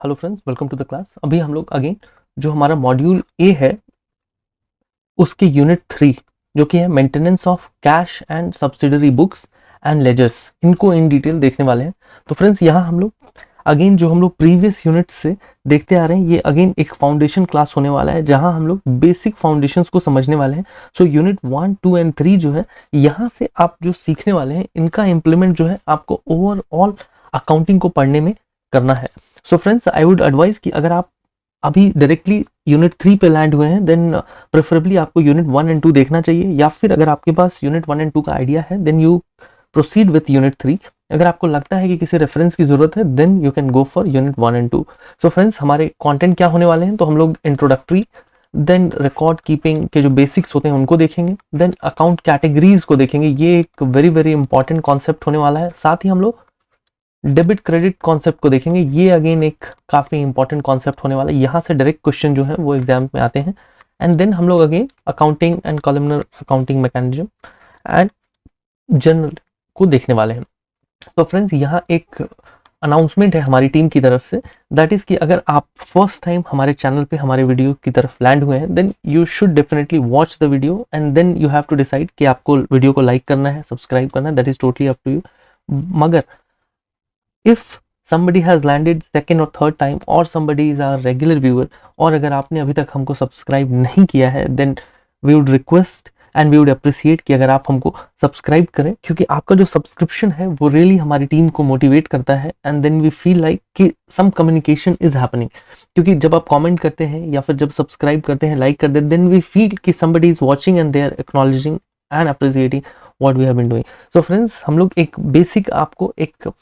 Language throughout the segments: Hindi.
Hello friends, welcome to the class. अभी हम लोग अगेन जो हमारा मॉड्यूल ए है उसके यूनिट 3 जो कि है maintenance of cash and subsidiary books and ledgers, इनको इन डिटेल देखने वाले हैं। तो फ्रेंड्स यहाँ हम लोग अगेन जो हम लोग प्रीवियस यूनिट से देखते आ रहे हैं, ये अगेन एक फाउंडेशन क्लास होने वाला है जहां हम लोग बेसिक फाउंडेशंस को समझने वाले हैं। सो यूनिट 1, 2 एंड 3 जो है यहाँ से आप जो सीखने वाले हैं इनका इम्प्लीमेंट जो है आपको ओवरऑल अकाउंटिंग को पढ़ने में करना है। So friends, I would advise कि अगर आप अभी डायरेक्टली यूनिट 3 पे लैंड हुए हैं देन प्रेफरेबली आपको यूनिट 1 एंड 2 देखना चाहिए, या फिर अगर आपके पास यूनिट 1 एंड 2 का आइडिया है then you proceed with unit 3। अगर आपको लगता है कि किसी रेफरेंस की जरूरत है then you can go for unit 1 and 2। So friends, हमारे कंटेंट क्या होने वाले हैं, तो हम लोग इंट्रोडक्टरी, देन रिकॉर्ड कीपिंग के जो बेसिक्स होते हैं उनको देखेंगे, देन अकाउंट कैटेगरीज को देखेंगे, ये एक वेरी वेरी इंपॉर्टेंट कॉन्सेप्ट होने वाला है। साथ ही हम लोग डेबिट क्रेडिट कॉन्सेप्ट को देखेंगे, ये अगेन एक काफी इंपॉर्टेंट कॉन्सेप्ट होने वाला है, यहाँ से डायरेक्ट क्वेश्चन जो है वो एग्जाम में आते हैं। एंड देन हम लोग again accounting and columnar accounting mechanism and journal को देखने वाले हैं। तो फ्रेंड्स, यहाँ एक अनाउंसमेंट है हमारी टीम की तरफ से, दैट इज कि अगर आप फर्स्ट टाइम हमारे चैनल पे हमारे वीडियो की तरफ लैंड हुए हैं then you should definitely watch the video and then you have to decide कि आपको वीडियो को लाइक करना है, सब्सक्राइब करना है, that is totally up to you. मगर if somebody has landed second or third time or somebody is a regular viewer, और अगर आपने अभी तक हमको सब्सक्राइब नहीं किया है then we would request and we would appreciate कि अगर आप हमको सब्सक्राइब करें, क्योंकि आपका जो सब्सक्रिप्शन है वो रियली हमारी टीम को मोटिवेट करता है and then we feel like कि सम कम्युनिकेशन इज हैपनिंग। क्योंकि जब आप कमेंट करते हैं या फिर जब सब्सक्राइब करते हैं, लाइक करते हैं, देन वी फील कि somebody is watching and they are acknowledging and appreciating what we have been doing। so friends, हम लोग एक बेसिक आपको एक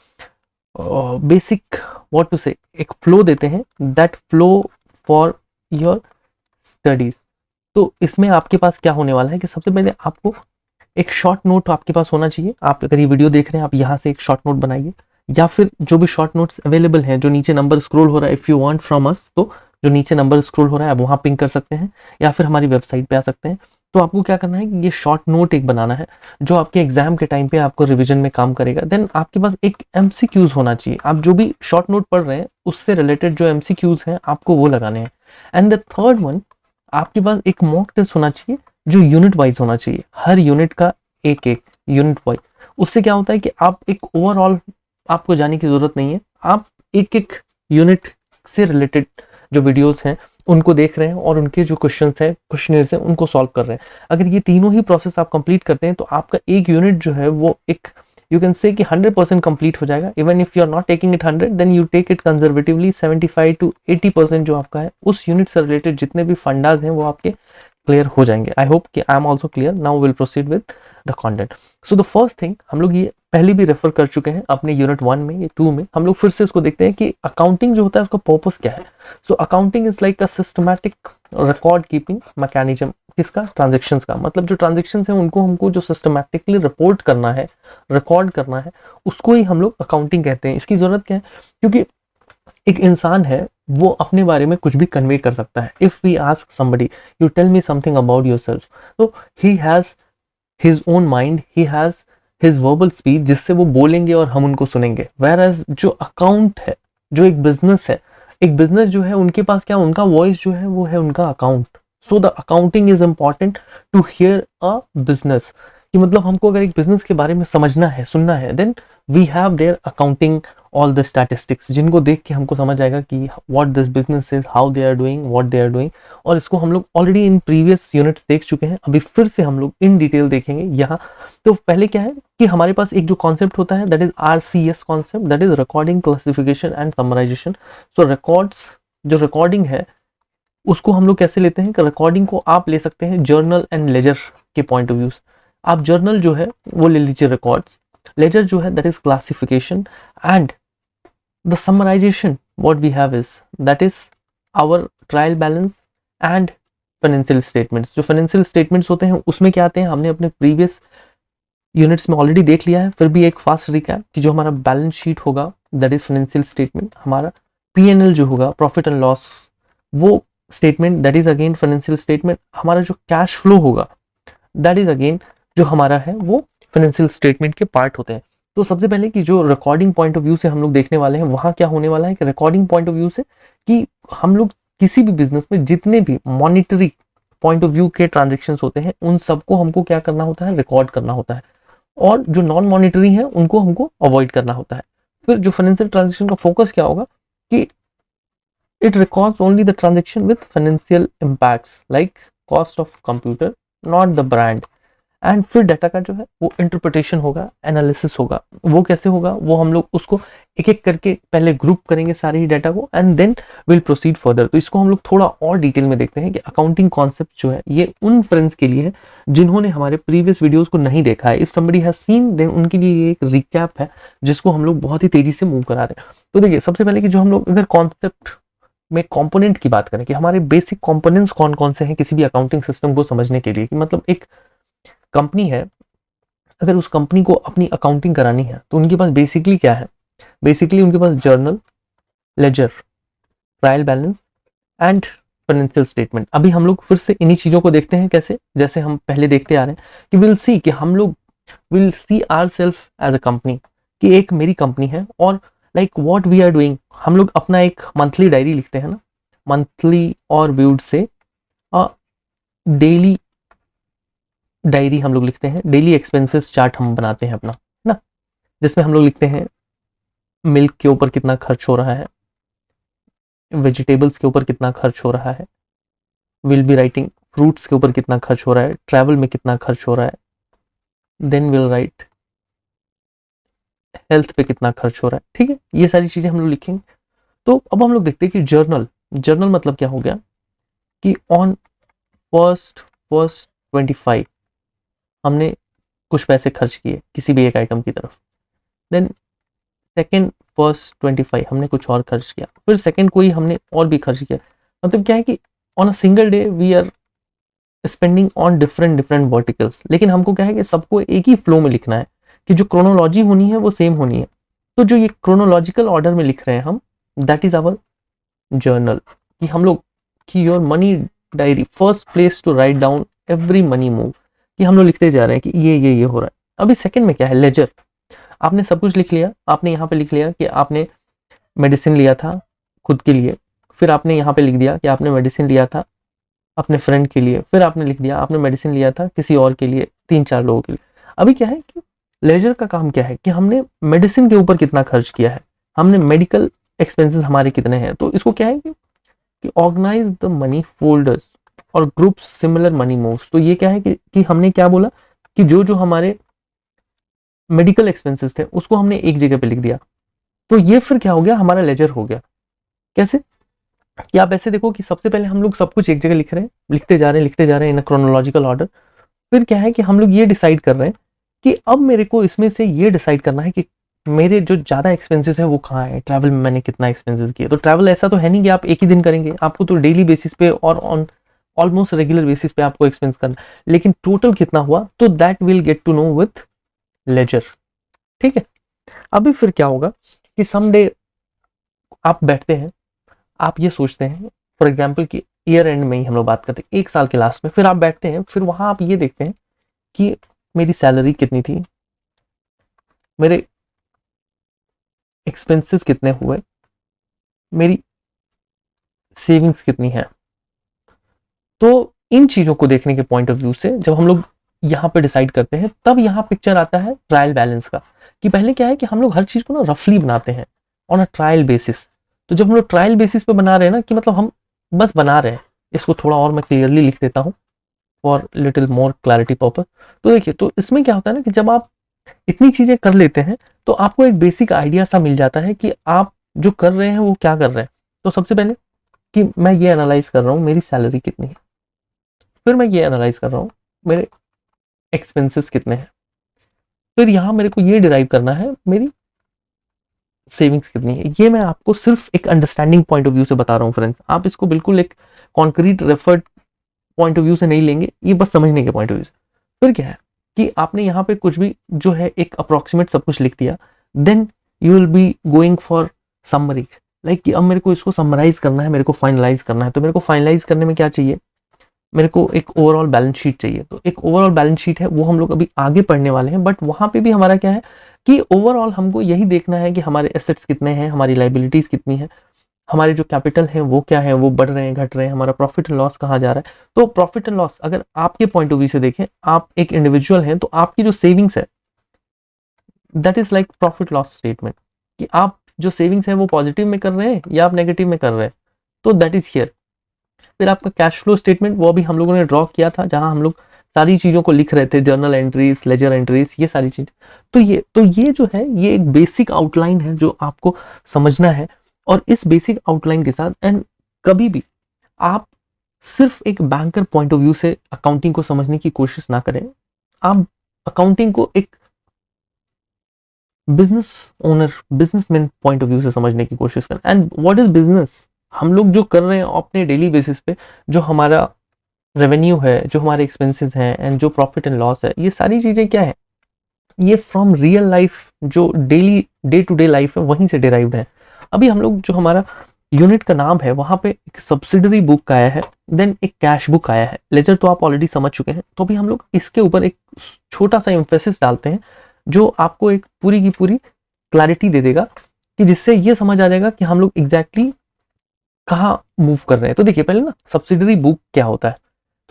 बेसिक व्हाट टू से एक फ्लो देते हैं, that flow for your studies. तो इसमें आपके पास क्या होने वाला है कि सबसे पहले आपको एक शॉर्ट नोट आपके पास होना चाहिए। आप अगर ये वीडियो देख रहे हैं, आप यहाँ से एक शॉर्ट नोट बनाइए, या फिर जो भी शॉर्ट नोट्स अवेलेबल हैं, जो नीचे नंबर स्क्रॉल हो रहा है, if you want from us, तो जो नीचे नंबर स्क्रॉल हो रहा है आप वहाँ पिंग कर सकते हैं, या फिर हमारी वेबसाइट पे आ सकते हैं। तो आपको क्या करना है कि ये शॉर्ट नोट एक बनाना है जो आपके एग्जाम के टाइम पे आपको रिवीजन में काम करेगा। देन आपके पास एक एमसीक्यूज होना चाहिए, आप जो भी शॉर्ट नोट पढ़ रहे हैं उससे रिलेटेड जो एमसीक्यूज हैं आपको वो लगाने हैं। एंड द थर्ड वन, आपके पास एक मॉक टेस्ट होना चाहिए जो यूनिट वाइज होना चाहिए, हर यूनिट का एक एक यूनिट वाइज। उससे क्या होता है कि आप एक ओवरऑल आपको जाने की जरूरत नहीं है, आप एक एक यूनिट से रिलेटेड जो वीडियोस हैं उनको देख रहे हैं और उनके जो क्वेश्चंस हैं, क्वेश्चनर्स हैं, उनको सॉल्व कर रहे हैं। अगर ये तीनों ही प्रोसेस आप कंप्लीट करते हैं तो आपका एक यूनिट जो है वो एक यू कैन से कि 100% कंप्लीट हो जाएगा। Even if you are not taking it 100 then you take it conservatively 75 to 80% जो आपका है उस यूनिट से रिलेटेड जितने भी फंडाज हैं वो आपके क्लियर हो जाएंगे। आई होप कि I am also clear. Now will proceed with the content. So the first thing, हम लोग ये पहले भी रेफर कर चुके हैं अपने यूनिट 1 में, ये 2 में हम लोग फिर से इसको देखते हैं कि अकाउंटिंग जो होता है उसका पर्पस क्या है। So accounting is like a systematic record keeping mechanism. किसका? ट्रांजेक्शन्स का। मतलब जो ट्रांजेक्शन्स हैं उनको हमको जो सिस्टमैटिकली रिपोर्ट करना है, रिकॉर्ड करना है, उसको ही हम लोग अकाउंटिंग कहते हैं। इसकी जरूरत क्या है? क्योंकि एक इंसान है वो अपने बारे में कुछ भी कन्वे कर सकता है। If we ask somebody you tell me something about yourself, तो he has his own mind, he has his verbal speech जिससे वो बोलेंगे और हम उनको सुनेंगे। वेयर एज जो अकाउंट है, जो एक बिजनेस है, एक बिजनेस जो है उनके पास क्या, उनका वॉइस जो है वो है उनका account. So the accounting is important to hear a business. कि मतलब हमको अगर एक बिजनेस के बारे में समझना है, सुनना है, then we have their accounting all the statistics, जिनको देख के हमको समझ आएगा कि what this business is, how they are doing, what they are doing. और इसको हम लोग ऑलरेडी इन प्रीवियस यूनिट्स देख चुके हैं, अभी फिर से हम लोग इन डिटेल देखेंगे यहाँ। तो पहले क्या है कि हमारे पास एक जो कॉन्सेप्ट होता है that is RCS concept, that is recording, classification and summarisation. So records, जो रिकॉर्डिंग है उसको हम लोग कैसे लेते हैं कि रिकॉर्डिंग को आप ले सकते हैं जर्नल एंड लेजर के पॉइंट ऑफ व्यू। आप जर्नल जो है वो ले लीजिए रिकॉर्ड्स, लेजर जो है that is classification, and the summarization what we have is that is our trial balance and financial statements। जो financial statements होते हैं उसमें क्या आते हैं, हमने अपने previous यूनिट्स में ऑलरेडी देख लिया है। फिर भी एक फास्ट रिकैप कि जो हमारा बैलेंस शीट होगा दैट इज फाइनेंशियल स्टेटमेंट, हमारा P&L जो होगा, प्रॉफिट एंड लॉस, वो statement that is again financial statement. हमारा जो कैश फ्लो होगा दैट इज अगेन जो हमारा है वो फाइनेंशियल स्टेटमेंट के पार्ट होते हैं। तो सबसे पहले कि जो रिकॉर्डिंग पॉइंट ऑफ व्यू से हम लोग देखने वाले हैं, वहाँ क्या होने वाला है कि रिकॉर्डिंग पॉइंट ऑफ व्यू से कि हम लोग किसी भी बिजनेस में जितने भी मॉनिटरी पॉइंट ऑफ व्यू के ट्रांजेक्शन्स होते हैं, उन सबको हमको क्या करना होता है, रिकॉर्ड करना होता है, और जो नॉन मॉनिटरी है उनको हमको अवॉइड करना होता है। फिर जो फाइनेंशियल ट्रांजेक्शन का फोकस क्या होगा कि it records only the transaction with financial impacts like cost of computer, not the brand. And फिर डाटा का जो है वो इंटरप्रिटेशन होगा, एनालिसिस होगा। वो कैसे होगा, वो हम लोग उसको एक एक करके पहले ग्रुप करेंगे सारे ही डाटा को, and then will proceed further. तो इसको हम लोग थोड़ा और डिटेल में देखते हैं कि अकाउंटिंग कॉन्सेप्ट जो है ये उन फ्रेंड्स के लिए है जिन्होंने हमारे प्रीवियस वीडियोस को नहीं देखा है। If somebody has seen then उनके लिए ये एक रिकैप है जिसको हम लोग बहुत ही तेजी से मूव करा रहे हैं। तो देखिए सबसे पहले कि जो हम लोग अगर कॉन्सेप्ट में कंपोनेंट की बात करें कि हमारे बेसिक कंपोनेंट्स कौन कौन से हैं किसी भी अकाउंटिंग सिस्टम को समझने के लिए, कि मतलब एक कंपनी है, अगर उस कंपनी को अपनी अकाउंटिंग करानी है तो उनके पास बेसिकली क्या है, बेसिकली उनके पास journal, ledger, trial balance and financial statement. अभी हम लोग फिर से इन्हीं चीजों को देखते हैं कैसे, जैसे हम पहले देखते आ रहे हैं कि विल सी कि हम लोग will see our self as a company, कि एक मेरी कंपनी है और like what we are doing, हम लोग अपना एक मंथली डायरी लिखते हैं ना, मंथली और व्यूड से डेली डायरी हम लोग लिखते हैं, डेली एक्सपेंसेस चार्ट हम बनाते हैं अपना, है ना, जिसमें हम लोग लिखते हैं मिल्क के ऊपर कितना खर्च हो रहा है, वेजिटेबल्स के ऊपर कितना खर्च हो रहा है, विल बी राइटिंग फ्रूट्स के ऊपर कितना खर्च हो रहा है, ट्रैवल में कितना खर्च हो रहा है, देन विल राइट हेल्थ पे कितना खर्च हो रहा है। ठीक है, ये सारी चीजें हम लोग लिखेंगे। तो अब हम लोग देखते हैं कि जर्नल, जर्नल मतलब क्या हो गया कि ऑन फर्स्ट 25 हमने कुछ पैसे खर्च किए किसी भी एक आइटम की तरफ, देन सेकेंड फर्स्ट 25 हमने कुछ और खर्च किया, फिर सेकेंड कोई हमने और भी खर्च किया। मतलब क्या है कि on a single day we are spending on different different verticals, लेकिन हमको क्या है कि सबको एक ही फ्लो में लिखना है, कि जो क्रोनोलॉजी होनी है वो सेम होनी है। तो जो ये क्रोनोलॉजिकल ऑर्डर में लिख रहे हैं हम, दैट इज आवर जर्नल, कि हम लोग कि your money diary first place to write down every money move, कि हम लोग लिखते जा रहे हैं कि ये हो रहा है। अभी सेकंड में क्या है, लेजर। आपने सब कुछ लिख लिया, आपने यहाँ पे लिख लिया कि आपने मेडिसिन लिया था खुद के लिए, फिर आपने यहाँ पे लिख दिया कि आपने मेडिसिन लिया था अपने फ्रेंड के लिए, फिर आपने लिख दिया आपने मेडिसिन लिया था किसी और के लिए, 3-4 लोगों के लिए। अभी क्या है कि लेजर का काम क्या है कि हमने मेडिसिन के ऊपर कितना खर्च किया है, हमने मेडिकल एक्सपेंसेस हमारे कितने हैं। तो इसको क्या है कि ऑर्गेनाइज द मनी फोल्डर्स और ग्रुप सिमिलर मनी मूव्स। तो ये क्या है कि हमने क्या बोला कि जो जो हमारे मेडिकल एक्सपेंसेस थे उसको हमने एक जगह पे लिख दिया, तो ये फिर क्या हो गया, हमारा लेजर हो गया। कैसे कि आप ऐसे देखो कि सबसे पहले हम लोग सब कुछ एक जगह लिख रहे हैं, लिखते जा रहे हैं इन क्रोनोलॉजिकल ऑर्डर। फिर क्या है कि हम लोग ये डिसाइड कर रहे हैं कि अब मेरे को इसमें से ये डिसाइड करना है कि मेरे जो ज़्यादा एक्सपेंसेस है वो कहाँ है, ट्रैवल में मैंने कितना एक्सपेंसेस किया। तो ट्रैवल ऐसा तो है नहीं कि आप एक ही दिन करेंगे, आपको तो डेली बेसिस पे और ऑन ऑलमोस्ट रेगुलर बेसिस पे आपको एक्सपेंस करना, लेकिन टोटल कितना हुआ तो that will get to know with ledger. ठीक है, अभी फिर क्या होगा कि समडे आप बैठते हैं, आप ये सोचते हैं फॉर एग्जाम्पल कि ईयर एंड में ही हम लोग बात करते हैं, एक साल के लास्ट में, फिर आप बैठते हैं, फिर वहां आप ये देखते हैं कि मेरी सैलरी कितनी थी, मेरे एक्सपेंसेस कितने हुए, मेरी सेविंग्स कितनी है। तो इन चीजों को देखने के पॉइंट ऑफ व्यू से जब हम लोग यहाँ पे डिसाइड करते हैं, तब यहाँ पिक्चर आता है ट्रायल बैलेंस का, कि पहले क्या है कि हम लोग हर चीज को ना रफली बनाते हैं ऑन अ ट्रायल बेसिस। तो जब हम लोग ट्रायल बेसिस पे बना रहे हैं ना, कि मतलब हम बस बना रहे हैं, इसको थोड़ा और मैं क्लियरली लिख देता हूँ for little more clarity purpose. तो देखिए, तो इसमें क्या होता है ना कि जब आप इतनी चीजें कर लेते हैं तो आपको एक बेसिक आइडिया सा मिल जाता है कि आप जो कर रहे हैं वो क्या कर रहे हैं। तो सबसे पहले कि मैं ये एनालाइज कर रहा हूँ मेरी सैलरी कितनी है, फिर मैं ये एनालाइज कर रहा हूँ मेरे एक्सपेंसेस कितने हैं, फिर यहाँ मेरे को ये डिराइव करना है मेरी सेविंग्स कितनी है। ये मैं आपको सिर्फ एक अंडरस्टैंडिंग पॉइंट ऑफ व्यू से बता रहा हूँ फ्रेंड्स, आप इसको बिल्कुल एक concrete referred point of view से नहीं लेंगे, ये बस समझने के पॉइंट ऑफ व्यू से। फिर क्या है कि आपने यहाँ पे कुछ भी जो है एक अप्रोक्सीमेट सब कुछ लिख दिया, then you will be going for summary, like कि अब मेरे को इसको समराइज करना है, मेरे को फाइनलाइज करना है। तो मेरे को फाइनलाइज करने में क्या चाहिए, मेरे को एक ओवरऑल बैलेंस शीट चाहिए, तो एक ओवरऑल बैलेंस शीट है वो हम लोग अभी आगे पढ़ने वाले हैं, बट वहाँ पे भी हमारा क्या है कि ओवरऑल हमको यही देखना है कि हमारे एसेट्स कितने हैं, हमारी लाइबिलिटीज कितनी है, हमारे जो कैपिटल है वो क्या है, वो बढ़ रहे हैं घट रहे हैं, हमारा प्रॉफिट एंड लॉस कहाँ जा रहा है। तो प्रॉफिट एंड लॉस अगर आपके पॉइंट ऑफ व्यू से देखें, आप एक इंडिविजुअल हैं, तो आपकी जो सेविंग्स है that is like profit loss statement, कि आप जो सेविंग्स है वो पॉजिटिव में कर रहे हैं या आप नेगेटिव में कर रहे हैं, तो दैट इज हियर। फिर आपका कैश फ्लो स्टेटमेंट वो अभी हम लोगों ने ड्रॉ किया था, जहां हम लोग सारी चीजों को लिख रहे थे, जर्नल एंट्रीज, लेजर एंट्रीज, ये सारी चीज। तो ये जो है ये एक बेसिक आउटलाइन है जो आपको समझना है। और इस बेसिक आउटलाइन के साथ एंड कभी भी आप सिर्फ एक बैंकर पॉइंट ऑफ व्यू से अकाउंटिंग को समझने की कोशिश ना करें। आप अकाउंटिंग को एक business owner, businessman point of view से समझने की कोशिश करें। एंड व्हाट इज बिजनेस, हम लोग जो कर रहे हैं अपने डेली बेसिस पे, जो हमारा रेवेन्यू है, जो हमारे एक्सपेंसेस हैं एंड जो प्रॉफिट एंड लॉस है, ये सारी चीजें क्या है, ये फ्रॉम रियल लाइफ, जो daily day to day life है वहीं से डिराइव्ड है। अभी हम लोग जो हमारा यूनिट का नाम है वहां पे एक सब्सिडरी बुक आया है, देन एक कैश बुक आया है, लेजर तो आप ऑलरेडी समझ चुके हैं। तो अभी हम लोग इसके ऊपर एक छोटा सा एम्फेसिस डालते हैं जो आपको एक पूरी की पूरी क्लैरिटी दे देगा, कि जिससे ये समझ आ जाएगा कि हम लोग एग्जैक्टली कहाँ मूव कर रहे हैं। तो देखिए पहले ना सब्सिडरी बुक क्या होता है।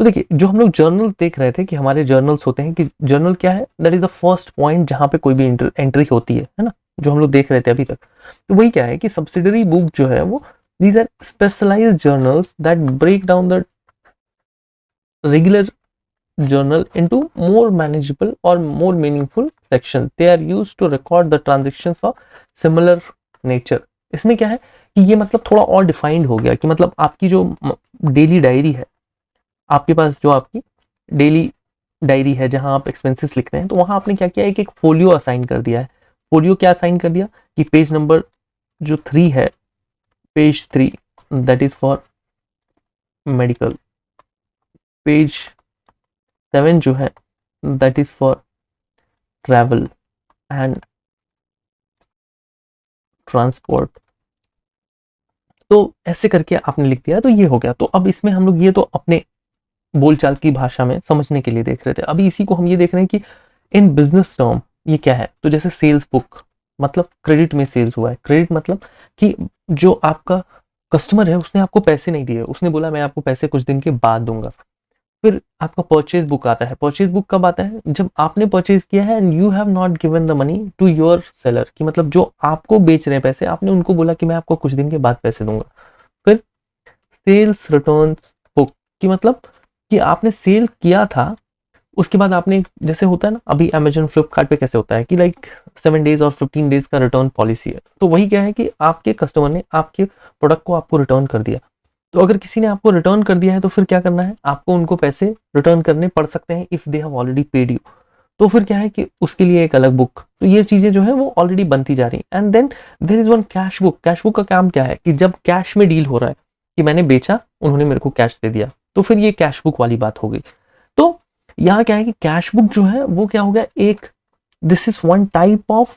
तो देखिए जो हम लोग जर्नल देख रहे थे कि हमारे जर्नल्स होते हैं, कि जर्नल क्या है, that is the first point जहां पे कोई भी एंट्री होती है ना, जो हम लोग देख रहे थे अभी तक। तो वही क्या है कि सब्सिडरी बुक जो है वो, these are specialised journals that break down the regular journal into more manageable or more meaningful section. They are used to record the transactions of similar nature. इसमें क्या है कि ये मतलब थोड़ा और डिफाइंड हो गया, कि मतलब आपकी जो डेली डायरी है, आपके पास जो आपकी डेली डायरी है जहां आप एक्सपेंसेस लिखते हैं, तो वहां आपने क्या किया, एक फोलियो असाइन कर दिया है। फोलियो क्या असाइन कर दिया कि पेज नंबर जो 3 है, page 3 that is for medical, page 7 जो है that is for travel and transport. तो ऐसे करके आपने लिख दिया, तो ये हो गया। तो अब इसमें हम लोग ये तो अपने बोलचाल की भाषा में समझने के लिए देख रहे थे, अभी इसी को हम ये देख रहे हैं कि इन बिजनेस टर्म ये क्या है। तो जैसे सेल्स बुक, मतलब क्रेडिट में सेल्स हुआ है। क्रेडिट मतलब कि जो आपका कस्टमर है उसने आपको पैसे नहीं दिए, उसने बोला मैं आपको पैसे कुछ दिन के बाद दूंगा। फिर आपका परचेज बुक आता है। परचेज बुक कब आता है, जब आपने परचेज किया है and you have not given the money to your seller, कि मतलब जो आपको बेच रहे हैं पैसे, आपने उनको बोला कि मैं आपको कुछ दिन के बाद पैसे दूंगा। फिर सेल्स रिटर्न बुक, कि मतलब कि आपने सेल किया था, उसके बाद आपने, जैसे होता है ना अभी अमेजन फ्लिपकार्ट पे कैसे होता है कि लाइक 7 डेज और 15 डेज का रिटर्न पॉलिसी है। तो वही क्या है कि आपके कस्टमर ने आपके प्रोडक्ट को आपको रिटर्न कर दिया। तो अगर किसी ने आपको रिटर्न कर दिया है तो फिर क्या करना है, आपको उनको पैसे रिटर्न करने पड़ सकते हैं if they have already paid you. तो फिर क्या है कि उसके लिए एक अलग बुक। तो ये चीजें जो है वो ऑलरेडी बनती जा रही हैं। And then there is one cash book. Cash book का काम क्या है कि जब कैश में डील हो रहा है, कि मैंने बेचा, उन्होंने मेरे को कैश दे दिया, तो फिर ये कैश बुक वाली बात हो गई। तो यहाँ क्या है कि कैश बुक जो है वो क्या हो गया, एक this is one type of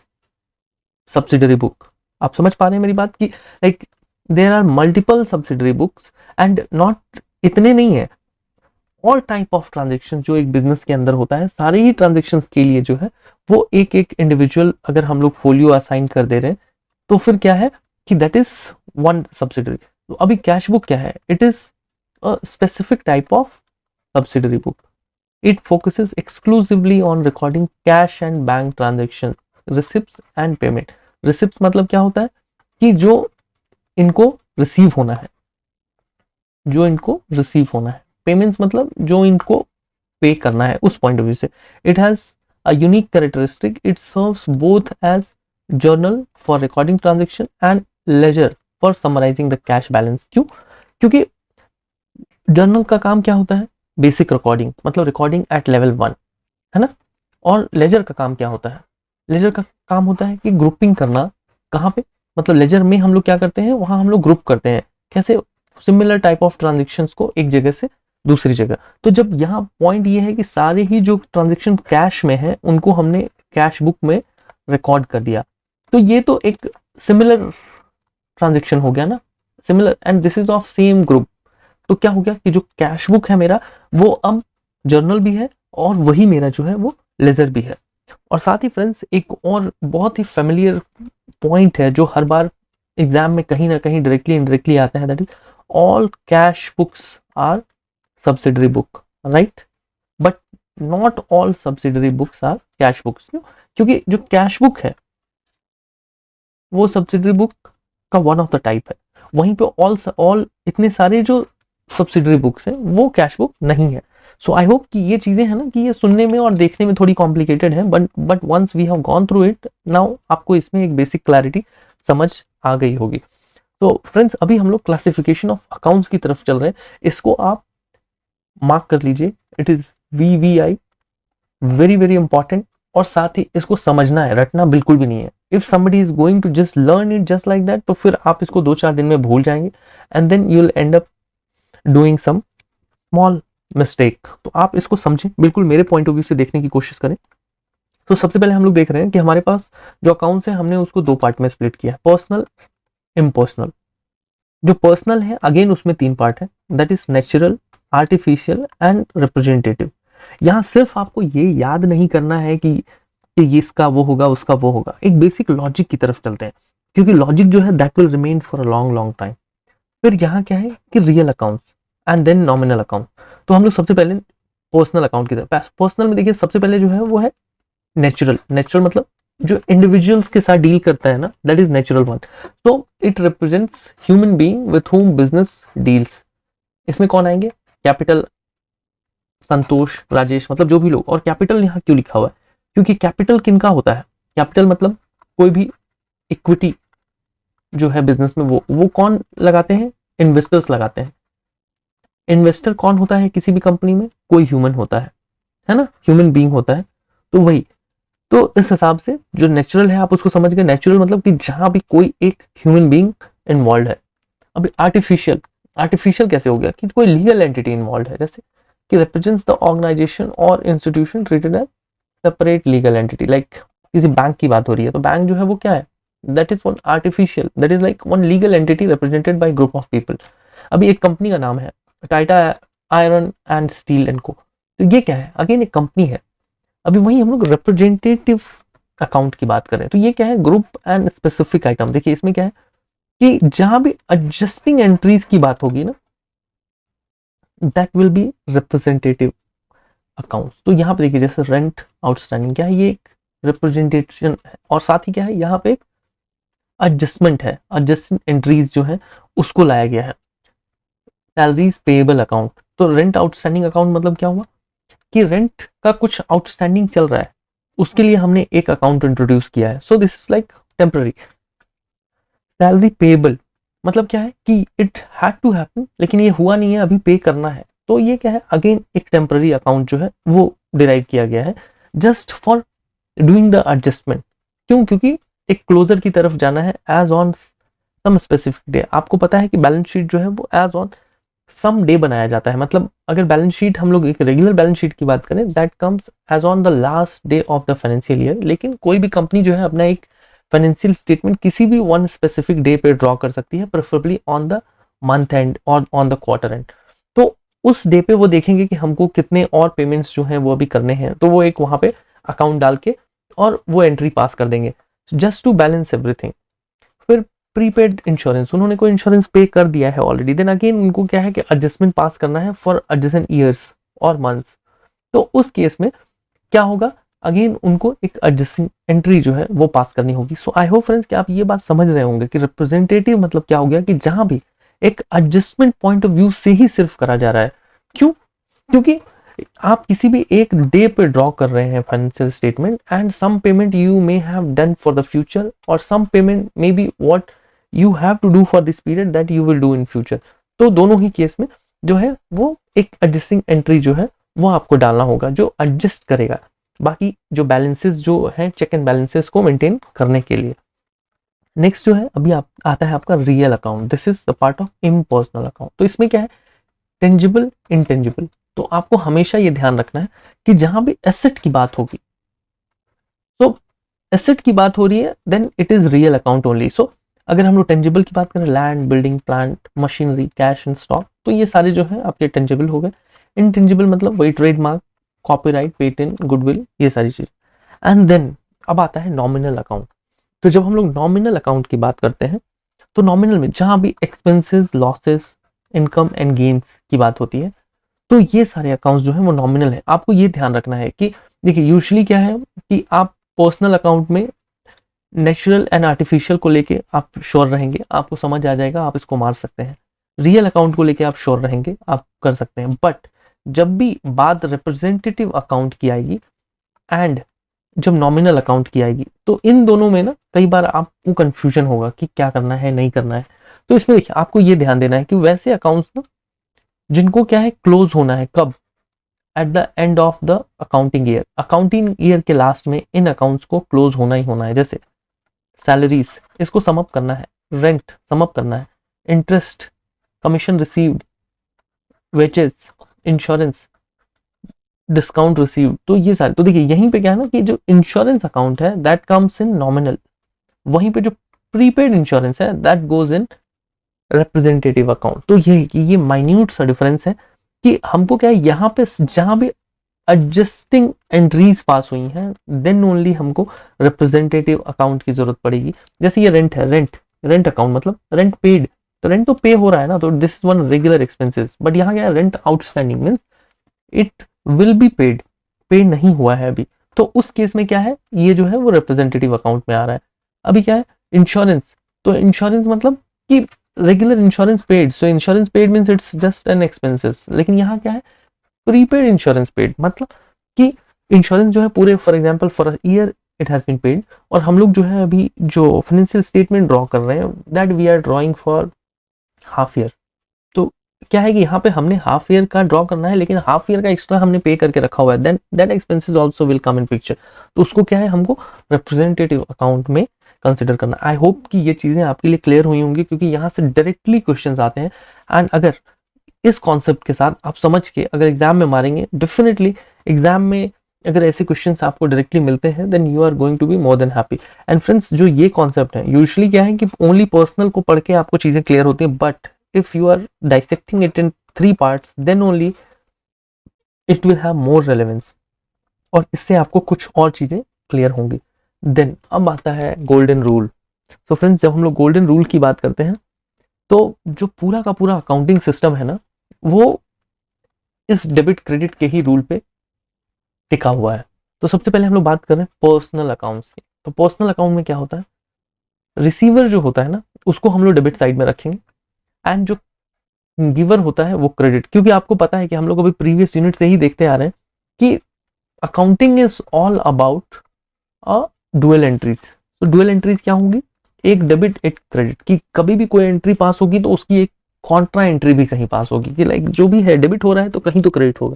subsidiary book. आप समझ पा रहे हैं मेरी बात की, like there are multiple subsidiary books and not इतने नहीं है, ऑल टाइप ऑफ ट्रांजेक्शन जो एक बिजनेस के अंदर होता है, सारे ही ट्रांजेक्शन के लिए जो है वो एक एक इंडिविजुअल अगर हम लोग फोलियो असाइन कर दे रहे हैं, तो फिर क्या है कि दैट इज वन सब्सिडरी। तो अभी कैश बुक क्या है, it is a specific type of subsidiary book. It focuses exclusively on recording cash and bank transaction, receipt and payment. Receipt मतलब क्या होता है कि जो इनको रिसीव होना है, जो इनको रिसीव होना है। पेमेंट्स मतलब जो इनको पे करना है उस पॉइंट ऑफ व्यू से। It has a unique characteristic, it serves both as journal for recording transaction and ledger for summarising the cash balance. क्यों? क्योंकि जर्नल का काम क्या होता है, बेसिक रिकॉर्डिंग, मतलब रिकॉर्डिंग एट लेवल 1, है ना। और लेजर का काम क्या होता है, लेजर का काम होता है कि ग्रुपिंग करना। कहाँ पे, मतलब लेजर में हम लोग क्या करते हैं, वहां हम लोग ग्रुप करते हैं, कैसे, सिमिलर टाइप ऑफ ट्रांजेक्शन्स को एक जगह से दूसरी जगह। तो जब यहाँ पॉइंट ये है कि सारे ही जो ट्रांजेक्शन कैश में है उनको हमने कैश बुक में रिकॉर्ड कर दिया, तो ये तो एक सिमिलर ट्रांजेक्शन हो गया ना, similar, and this is of same group. तो क्या हो गया कि जो कैश बुक है मेरा वो अब जर्नल भी है और वही मेरा जो है वो लेजर भी है। और साथ ही फ्रेंड्स एक और बहुत ही फेमिलियर पॉइंट है जो हर बार एग्जाम में कहीं ना कहीं डायरेक्टली इनडायरेक्टली आता है, that is all cash books are subsidiary book, right? But not all subsidiary books are cash books. क्योंकि जो कैश बुक है वो सब्सिडरी बुक का वन ऑफ द टाइप है, वहीं पे ऑल इतने सारे जो सब्सिडरी बुक्स हैं वो कैश बुक नहीं है। सो आई होप कि ये चीजें हैं ना कि ये सुनने में और देखने में थोड़ी कॉम्प्लिकेटेड है, but once we have gone through it now आपको इसमें एक बेसिक क्लैरिटी समझ आ गई होगी। तो फ्रेंड्स अभी हम लोग क्लासिफिकेशन ऑफ अकाउंट्स की तरफ चल रहे हैं, इसको आप मार्क कर लीजिए, it is VVI, very very important. और साथ ही इसको समझना है, रटना बिल्कुल भी नहीं है। If somebody is going to just learn it just like that तो फिर आप इसको 2-4 दिन में भूल जाएंगे and then you will end up doing some small mistake. तो आप इसको समझें, बिल्कुल मेरे पॉइंट ऑफ व्यू से देखने की कोशिश करें। तो सबसे पहले हम लोग देख रहे हैं कि हमारे पास जो अकाउंट्स है हमने उसको 2 पार्ट में स्प्लिट किया, पर्सनल, इम्पर्सनल। जो पर्सनल है अगेन उसमें 3 पार्ट है, that is natural, artificial and representative. यहाँ सिर्फ आपको ये याद नहीं करना है कि ये इसका वो होगा उसका वो होगा, एक बेसिक लॉजिक की तरफ चलते हैं क्योंकि लॉजिक जो है that will remain for a long long time. फिर यहाँ क्या है कि real account and then nominal account. तो हम लोग सबसे पहले पर्सनल अकाउंट की तरफ, पर्सनल में देखिए सबसे पहले जो है वो है नेचुरल। नेचुरल मतलब जो इंडिविजुअल्स के साथ डील करता है ना, दैट इज नेचुरल वन। तो it represents human being with whom business deals. इसमें कौन आएंगे? कैपिटल, संतोष, राजेश, मतलब जो भी लोग। और कैपिटल यहाँ क्यों लिखा हुआ है? क्योंकि कैपिटल किनका होता है? कैपिटल मतलब कोई भी इक्विटी जो है बिजनेस में वो कौन लगाते हैं? इन्वेस्टर्स लगाते हैं। इन्वेस्टर कौन होता है किसी भी कंपनी में? कोई ह्यूमन होता है ना, ह्यूमन बीइंग होता है। तो वही, तो इस हिसाब से जो नेचुरल है आप उसको समझ गए। नेचुरल मतलब कि जहां भी कोई एक ह्यूमन बीइंग इन्वॉल्व है। अभी आर्टिफिशियल, आर्टिफिशियल कैसे हो गया कि कोई लीगल एंटिटी इन्वॉल्व है, जैसे कि रिप्रेजेंट्स द ऑर्गेनाइजेशन और institution treated as separate legal entity. Like किसी बैंक की बात हो रही है तो बैंक जो है वो क्या है? That is one artificial, that is like one legal entity represented by group of people. अभी एक कंपनी का नाम है Tata iron and steel and को, तो ये क्या है? अगेन एक कंपनी है। अभी वही हम लोग रिप्रेजेंटेटिव अकाउंट की बात करें तो ये क्या है? Group and specific item. देखिए इसमें क्या है कि जहां भी एडजस्टिंग एंट्रीज की बात होगी ना, that will be representative account. तो यहाँ पे देखिए जैसे रेंट आउटस्टैंडिंग क्या है? ये एक रिप्रेजेंटेशन है। और साथ ही क्या है यहाँ पे? एडजस्टमेंट है, एडजस्टिंग एंट्रीज जो है उसको लाया गया है। सैलरीज पेएबल अकाउंट, तो रेंट आउटस्टैंडिंग अकाउंट मतलब क्या हुआ कि रेंट का कुछ आउटस्टैंडिंग चल रहा है, उसके लिए हमने एक अकाउंट इंट्रोड्यूस किया है। So this is like temporary. Salary payable मतलब क्या है कि इट हैड टू हैपन लेकिन ये हुआ नहीं है, अभी पे करना है। तो ये क्या है? अगेन एक टेम्पररी अकाउंट जो है वो डिराइव किया गया है just for doing the adjustment. क्यों? क्योंकि एक क्लोजर की तरफ जाना है as on some specific day. आपको पता है कि बैलेंस शीट जो है वो एज ऑन सम डे बनाया जाता है। मतलब अगर बैलेंस शीट हम लोग एक रेगुलर बैलेंस शीट की बात करें that comes as on the last day of the financial year, लेकिन कोई भी कंपनी जो है अपना एक फाइनेंशियल स्टेटमेंट किसी भी वन स्पेसिफिक डे पे ड्रॉ कर सकती है, preferably on the month and और ऑन द क्वार्टर एंड। तो उस डे पे वो देखेंगे कि हमको कितने और पेमेंट्स जो हैं वो अभी करने हैं, तो वो एक वहां पे अकाउंट डाल के और वो एंट्री पास कर देंगे जस्ट टू बैलेंस एवरीथिंग। फिर प्रीपेड इंश्योरेंस, उन्होंने कोई इंश्योरेंस पे कर दिया है ऑलरेडी, देन अगेन उनको क्या है कि एडजस्टमेंट पास करना है फॉर एडजस्टेंट ईयर्स और मंथ्स। तो उस केस में क्या होगा? अगेन उनको एक एडजस्टिंग एंट्री जो है वो पास करनी होगी। सो आई होप फ्रेंड्स कि आप ये बात समझ रहे होंगे कि रिप्रेजेंटेटिव मतलब क्या हो गया कि जहां भी एक एडजस्टमेंट पॉइंट ऑफ व्यू से ही सिर्फ करा जा रहा है। क्यों? क्योंकि आप किसी भी एक डे पे ड्रॉ कर रहे हैं financial statement and some payment you may have done for the future और some payment may be what you have to do for this period that you will do in future. तो दोनों ही केस में जो है वो एक एडजस्टिंग एंट्री जो है वो आपको डालना होगा जो एडजस्ट करेगा बाकी जो बैलेंसेस जो है चेक एंड बैलेंसेस को मेंटेन करने के लिए। नेक्स्ट जो है अभी आता है आपका real account. This is the part of impersonal account. तो इसमें क्या है? Tangible, intangible. तो आपको हमेशा ये ध्यान रखना है कि जहां भी एसेट की बात होगी, तो एसेट की बात हो रही है then it is real account only. So अगर हम लोग टेंजिबल की बात करें, land, building, plant, machinery, cash and stock, तो ये सारे जो है आपके टेंजिबल हो गए। इनटेंजिबल मतलब वही ट्रेडमार्क, कॉपीराइट, पेटेंट, गुडविल, ये सारी चीज। एंड देन अब आता है नॉमिनल अकाउंट। तो जब हम लोग नॉमिनल अकाउंट की बात करते हैं, तो नॉमिनल में जहां भी expenses, losses, income and gains की बात होती है, तो ये सारे अकाउंट्स जो है वो नॉमिनल है। आपको ये ध्यान रखना है कि देखिए यूजुअली क्या है कि आप पर्सनल अकाउंट में नेचुरल एंड आर्टिफिशियल को लेके आप श्योर रहेंगे, आपको समझ आ जाएगा, आप इसको मार सकते हैं। रियल अकाउंट को लेके आप श्योर रहेंगे, आप कर सकते हैं। बट जब भी बात रिप्रेजेंटेटिव अकाउंट की आएगी एंड जब नॉमिनल अकाउंट की आएगी, तो इन दोनों में ना कई बार आपको कंफ्यूजन होगा कि क्या करना है, नहीं करना है। तो इसमें देखिए आपको ये ध्यान देना है कि वैसे अकाउंट्स ना जिनको क्या है क्लोज होना है, कब? At the end of the accounting year के लास्ट में इन अकाउंट्स को क्लोज होना ही होना है। जैसे सैलरीज, इसको समअप करना है, रेंट समअप करना है, interest, commission received, wages, insurance, discount received, तो ये सारे। तो देखिए यहीं पे क्या है ना कि जो इंश्योरेंस अकाउंट है दैट कम्स इन नॉमिनल, वहीं पे जो प्रीपेड इंश्योरेंस है that goes in representative account. तो ये माइन्यूट सा डिफरेंस है कि हमको क्या है यहाँ पे जहां भी एडजस्टिंग एंट्रीज पास हुई हैं देन ओनली हमको रिप्रेजेंटेटिव अकाउंट की जरूरत पड़ेगी। जैसे ये रेंट है, रेंट अकाउंट मतलब रेंट पेड, तो रेंट तो पे हो रहा है ना, तो this is one regular expenses. But यहाँ क्या है, rent outstanding means it will be paid, पे नहीं हुआ है अभी, तो उस केस में क्या है, ये जो है वो रिप्रेजेंटेटिव अकाउंट में आ रहा है। अभी क्या है, इंश्योरेंस, तो इंश्योरेंस मतलब कि regular insurance paid, so insurance paid means it's just an expenses. लेकिन यहाँ क्या है, प्रीपेड इंश्योरेंस पेड, मतलब कि इंश्योरेंस जो है पूरे for example for year it has been paid, और हम लोग जो है अभी जो फाइनेंशियल स्टेटमेंट ड्रॉ कर रहे हैं that we are drawing for half year. तो क्या है कि यहाँ पे हमने हाफ ईयर का ड्रॉ करना है, लेकिन हाफ ईयर का एक्स्ट्रा हमने पे करके रखा हुआ है, then that expenses also will come in picture. तो उसको क्या है हमको रिप्रेजेंटेटिव अकाउंट में कंसिडर करना। आई होप कि ये चीजें आपके लिए क्लियर हुई होंगी, क्योंकि यहाँ से डायरेक्टली क्वेश्चंस आते हैं। एंड अगर इस कॉन्सेप्ट के साथ आप समझ के अगर एग्जाम में मारेंगे, डेफिनेटली एग्जाम में अगर ऐसे क्वेश्चंस आपको डायरेक्टली मिलते हैं then you are going to be more than happy. And friends, जो ये कॉन्सेप्ट है यूजुअली क्या है कि ओनली पर्सनल को पढ़ के आपको चीजें क्लियर होती है, but if you are dissecting it in 3 parts then only it will have more relevance, और इससे आपको कुछ और चीजें क्लियर होंगी। देन अब आता है गोल्डन रूल। तो फ्रेंड्स, जब हम लोग गोल्डन रूल की बात करते हैं, तो जो पूरा का पूरा अकाउंटिंग सिस्टम है ना, वो इस डेबिट क्रेडिट के ही रूल पे टिका हुआ है। तो सबसे पहले हम लोग बात कर रहे हैं पर्सनल अकाउंट्स की। तो पर्सनल अकाउंट में क्या होता है, रिसीवर जो होता है ना उसको हम लोग डेबिट साइड में रखेंगे, एंड जो गिवर होता है वो क्रेडिट। क्योंकि आपको पता है कि हम लोग अभी प्रीवियस यूनिट से ही देखते आ रहे हैं कि accounting is all about a dual entries. तो डुअल एंट्रीज क्या होंगी, एक डेबिट एक क्रेडिट, की कभी भी कोई एंट्री पास होगी तो उसकी एक कॉन्ट्रा एंट्री भी कहीं पास होगी, कि लाइक जो भी है डेबिट हो रहा है तो कहीं तो क्रेडिट होगा,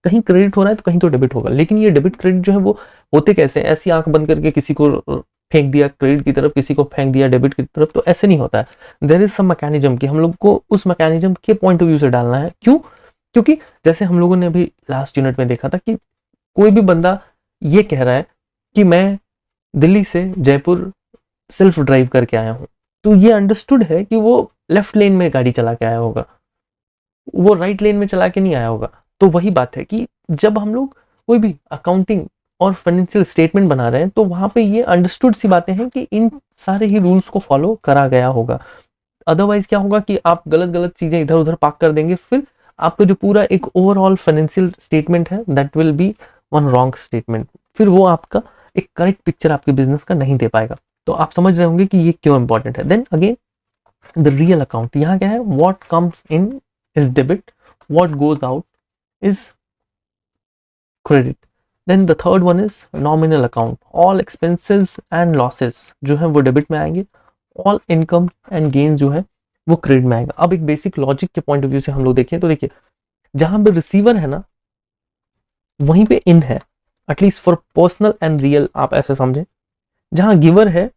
कहीं क्रेडिट हो रहा है तो कहीं तो डेबिट होगा। लेकिन ये डेबिट क्रेडिट जो है वो होते कैसे, ऐसी आंख बंद करके किसी को फेंक दिया क्रेडिट की तरफ, किसी को फेंक दिया डेबिट की तरफ, तो ऐसे नहीं होता है। देयर इज सम मैकेनिज्म कि हम लोग को उस मैकेनिज्म के पॉइंट ऑफ व्यू से डालना है। क्यों? क्योंकि जैसे हम लोगों ने अभी लास्ट यूनिट में देखा था कि कोई भी बंदा ये कह रहा है कि मैं दिल्ली से जयपुर सेल्फ ड्राइव करके आया हूं, तो ये अंडरस्टूड है कि वो लेफ्ट लेन में गाड़ी चला के आया होगा, वो राइट लेन में चला के नहीं आया होगा। तो वही बात है कि जब हम लोग कोई भी अकाउंटिंग और फाइनेंशियल स्टेटमेंट बना रहे हैं तो वहां पे ये अंडरस्टूड सी बातें हैं कि इन सारे ही रूल्स को फॉलो करा गया होगा। अदरवाइज क्या होगा कि आप गलत गलत चीजें इधर उधर पाक कर देंगे, फिर आपका जो पूरा एक ओवरऑल फाइनेंशियल स्टेटमेंट है that will be one wrong statement, फिर वो आपका एक करेक्ट पिक्चर आपके बिजनेस का नहीं दे पाएगा। तो आप समझ रहे होंगे कि ये क्यों इंपॉर्टेंट है। Then again the real account, यहाँ क्या है, what comes in is debit, what goes out is credit. Then the third one is nominal account, all expenses and losses जो है वो डेबिट में आएंगे, ऑल इनकम एंड गेन जो है वो क्रेडिट में आएगा। अब एक बेसिक लॉजिक के पॉइंट ऑफ व्यू से हम लोग देखें तो देखिए, जहां पे रिसीवर है ना वहीं पे इन है, at least for personal and real आप ऐसे समझें। जहां गिवर है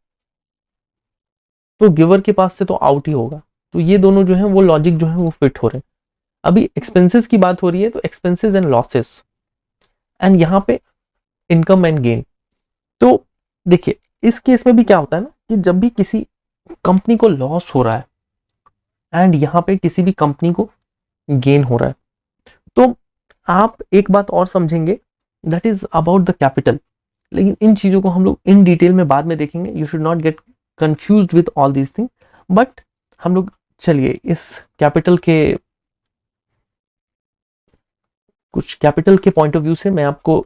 तो गिवर के पास से तो आउट ही होगा। तो ये दोनों जो है वो लॉजिक जो है वो फिट हो रहे हैं। अभी एक्सपेंसेस की बात हो रही है तो एक्सपेंसेस एंड लॉसेस, एंड यहाँ पे इनकम एंड गेन। तो देखिए इस केस में भी क्या होता है ना कि जब भी किसी कंपनी को लॉस हो रहा है एंड यहाँ पे किसी भी कंपनी को गेन हो रहा है, तो आप एक बात और समझेंगे, that is about the capital. लेकिन इन चीजों को हम लोग इन डिटेल में बाद में देखेंगे, you should not gate confused with all these thing. But हम लोग चलिए इस कैपिटल के कुछ कैपिटल के पॉइंट ऑफ व्यू से मैं आपको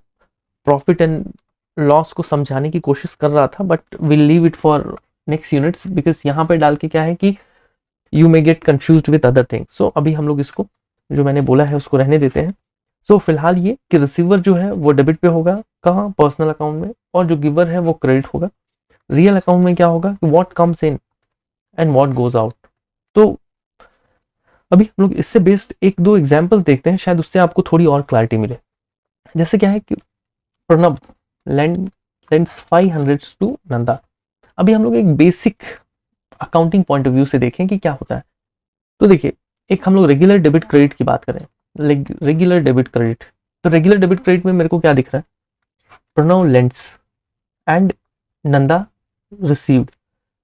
प्रॉफिट एंड लॉस को समझाने की कोशिश कर रहा था, but will leave it for next units, because यहाँ पे डाल के क्या है कि you may get confused with other things. So अभी हम लोग इसको जो मैंने बोला है उसको रहने देते हैं। सो फिलहाल ये कि रिसीवर जो है वो डेबिट पे होगा, कहाँ, पर्सनल अकाउंट में, और जो गिवर है वो क्रेडिट होगा। रियल अकाउंट में क्या होगा कि what comes in and what goes out. तो अभी हम लोग इससे बेस्ड एक दो एग्जांपल्स देखते हैं, शायद उससे आपको थोड़ी और क्लैरिटी मिले। जैसे क्या है कि प्रणब लेंड्स 500 टू नंदा। अभी हम लोग एक basic accounting point of view से देखें कि क्या होता है। तो देखिए, एक हम लोग रेगुलर डेबिट क्रेडिट की बात करें, रेगुलर डेबिट क्रेडिट। तो रेगुलर डेबिट क्रेडिट में मेरे को क्या दिख रहा है, Pranav lends and Nanda received.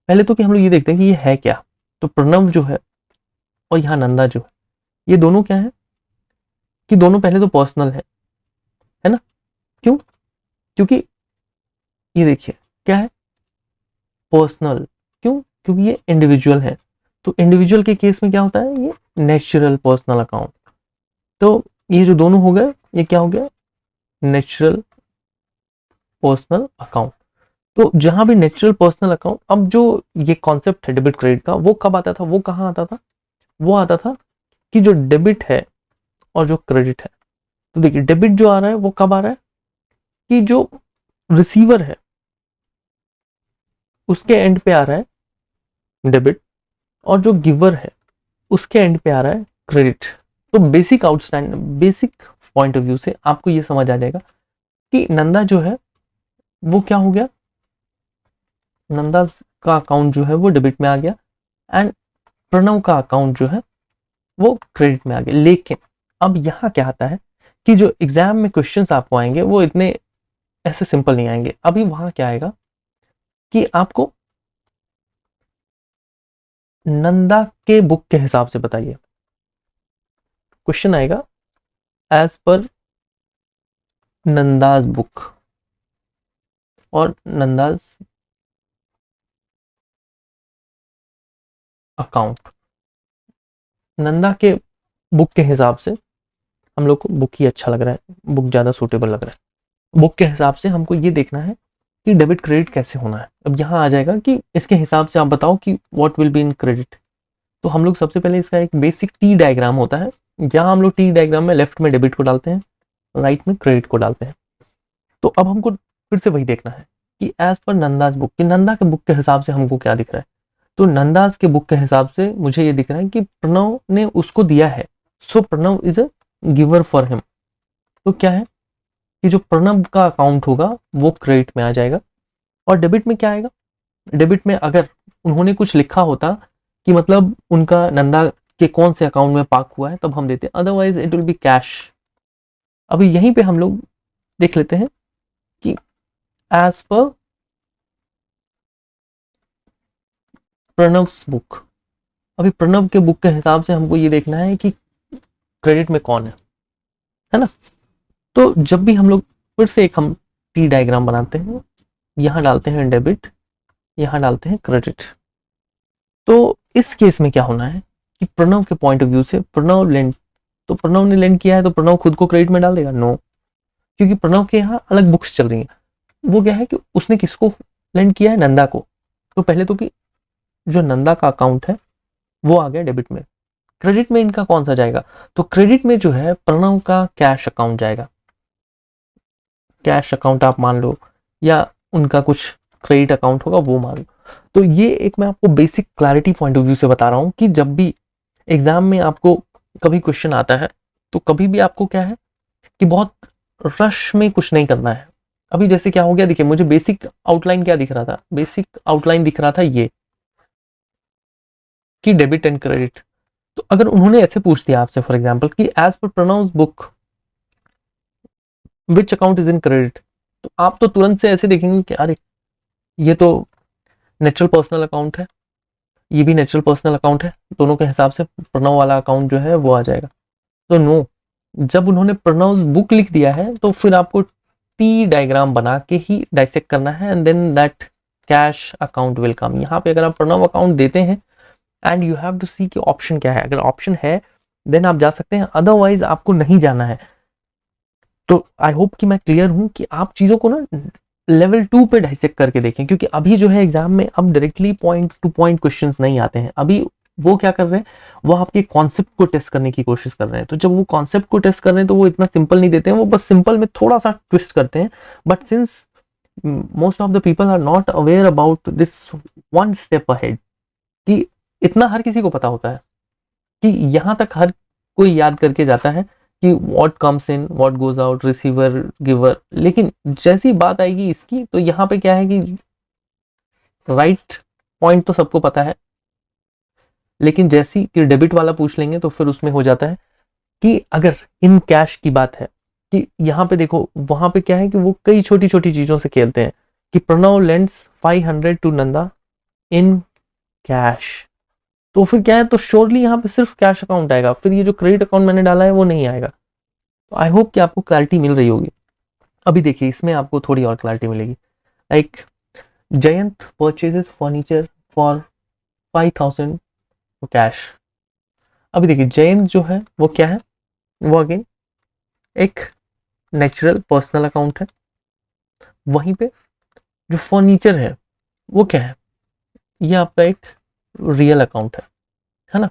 पहले तो कि हम लोग ये देखते हैं कि ये है क्या। तो प्रणव जो है और यहाँ नंदा जो है, ये दोनों क्या है कि दोनों पहले तो पर्सनल है ना। क्यों? क्योंकि ये देखिए क्या है, पर्सनल। क्यों? क्योंकि ये इंडिविजुअल है। तो इंडिविजुअल के केस में क्या होता है, ये नेचुरल पर्सनल अकाउंट। तो ये जो दोनों हो गए, ये क्या हो गया, नेचुरल पर्सनल अकाउंट। तो जहां भी नेचुरल पर्सनल अकाउंट, अब जो ये कॉन्सेप्ट है डेबिट क्रेडिट का, वो कब आता था, वो कहाँ आता था, वो आता था कि जो डेबिट है और जो क्रेडिट है। तो देखिए, डेबिट जो आ रहा है वो कब आ रहा है कि जो रिसीवर है उसके एंड पे आ रहा है डेबिट, और जो गिवर है उसके एंड पे आ रहा है क्रेडिट। तो बेसिक पॉइंट ऑफ व्यू से आपको ये समझ आ जाएगा कि नंदा जो है वो क्या हो गया, नंदा का अकाउंट जो है वो डेबिट में आ गया एंड प्रणव का अकाउंट जो है वो क्रेडिट में आ गया। लेकिन अब यहाँ क्या आता है कि जो एग्जाम में क्वेश्चंस आपको आएंगे वो इतने ऐसे सिंपल नहीं आएंगे। अभी वहां क्या आएगा कि आपको नंदा के बुक के हिसाब से बताइए, क्वेश्चन आएगा एज पर नंदाज बुक और नंदाज अकाउंट। नंदा के बुक के हिसाब से हम लोग को बुक ही अच्छा लग रहा है, बुक ज़्यादा सूटेबल लग रहा है। बुक के हिसाब से हमको ये देखना है कि डेबिट क्रेडिट कैसे होना है। अब यहाँ आ जाएगा कि इसके हिसाब से आप बताओ कि what will be in credit. तो हम लोग सबसे पहले इसका एक बेसिक टी डायग्राम होता है, जहाँ हम लोग टी डायग्राम में लेफ्ट में डेबिट को डालते हैं, राइट में क्रेडिट को डालते हैं। तो अब हमको फिर से वही देखना है कि एज पर नंदाज बुक, कि नंदा के बुक के हिसाब से हमको क्या दिख रहा है। तो नंदाज के बुक के हिसाब से मुझे ये दिख रहा है कि प्रणव ने उसको दिया है, so Pranav is a giver for him. तो क्या है कि जो प्रणव का अकाउंट होगा वो क्रेडिट में आ जाएगा। और डेबिट में क्या आएगा, डेबिट में अगर उन्होंने कुछ लिखा होता कि मतलब उनका नंदा के कौन से अकाउंट में पार्क हुआ है तब हम देते, otherwise it will be cash. अभी यहीं पे हम लोग देख लेते हैं कि एज पर प्रणव्स बुक, अभी प्रणव के बुक के हिसाब से हमको ये देखना है कि क्रेडिट में कौन है ना। तो जब भी हम लोग फिर से एक हम टी डायग्राम बनाते हैं, यहाँ डालते हैं डेबिट, यहाँ डालते हैं क्रेडिट। तो इस केस में क्या होना है कि प्रणव के पॉइंट ऑफ व्यू से प्रणव लेंड, तो प्रणव ने लेंड किया है तो प्रणव खुद को क्रेडिट में डाल देगा, नो, क्योंकि प्रणव के यहाँ अलग बुक्स चल रही हैं। वो क्या है कि उसने किसको लेंड किया है, नंदा को। तो पहले तो कि जो नंदा का अकाउंट है वो आ गया डेबिट में। क्रेडिट में इनका कौन सा जाएगा, तो क्रेडिट में जो है प्रणव का कैश अकाउंट जाएगा। कैश अकाउंट आप मान लो, या उनका कुछ क्रेडिट अकाउंट होगा वो मान लो। तो ये एक मैं आपको basic clarity point of view से बता रहा हूँ कि जब भी एग्जाम में आपको कभी क्वेश्चन आता है तो कभी भी आपको क्या है कि बहुत रश में कुछ नहीं करना है। अभी जैसे क्या हो गया, देखिए मुझे बेसिक आउटलाइन क्या दिख रहा था, बेसिक आउटलाइन दिख रहा था ये कि डेबिट एंड क्रेडिट। तो अगर उन्होंने ऐसे पूछ दिया आपसे फॉर एग्जांपल कि as per pronounce book which account is in credit, तो आप तो तुरंत से ऐसे देखेंगे कि अरे ये तो नेचुरल पर्सनल अकाउंट है, ये भी नेचुरल पर्सनल अकाउंट है, दोनों के हिसाब से प्रणव वाला अकाउंट जो है वो आ जाएगा। तो नो, जब उन्होंने प्रणव बुक लिख दिया है तो फिर आपको टी डायग्राम बना के ही डाइसेक्ट करना है, and then that cash account will come. यहाँ पे अगर आप प्रणव अकाउंट देते हैं and you have to see कि ऑप्शन क्या है, अगर ऑप्शन है देन आप जा सकते हैं, अदरवाइज आपको नहीं जाना है। तो आई होप कि मैं क्लियर हूं कि आप चीजों को ना लेवल 2 पे डाइसेक्ट करके देखें, क्योंकि अभी जो है एग्जाम में अब directly point two point questions नहीं आते हैं। अभी वो क्या कर रहे हैं, वो आपके कॉन्सेप्ट को टेस्ट करने की कोशिश कर रहे हैं। तो जब वो कॉन्सेप्ट को टेस्ट कर रहे हैं तो वो इतना सिंपल नहीं देते हैं, वो बस सिंपल में थोड़ा सा ट्विस्ट करते हैं। But since most of the people are not aware about this one step ahead, कि इतना हर किसी को पता होता है कि यहाँ तक हर कोई याद करके जाता है कि what comes in what goes out, receiver giver, लेकिन जैसी बात आएगी इसकी तो यहाँ पे क्या है कि राइट पॉइंट तो सबको पता है, लेकिन जैसी कि डेबिट वाला पूछ लेंगे तो फिर उसमें हो जाता है कि अगर इन कैश की बात है कि यहाँ पे देखो, वहां पे क्या है कि वो कई छोटी छोटी चीजों से खेलते हैं कि Pranav lends 500 to Nanda in cash, तो फिर क्या है, तो श्योरली यहाँ पे सिर्फ कैश अकाउंट आएगा, फिर ये जो क्रेडिट अकाउंट मैंने डाला है वो नहीं आएगा। तो आई होप कि आपको क्लैरिटी मिल रही होगी। अभी देखिए इसमें आपको थोड़ी और क्लैरिटी मिलेगी। Like Jayant purchases furniture for 5000 cash. अभी देखिए जयंत जो है वो क्या है, वो अगेन एक नेचुरल पर्सनल अकाउंट है। वहीं पे जो फर्नीचर है वो क्या है, ये आपका एक रियल अकाउंट है ना।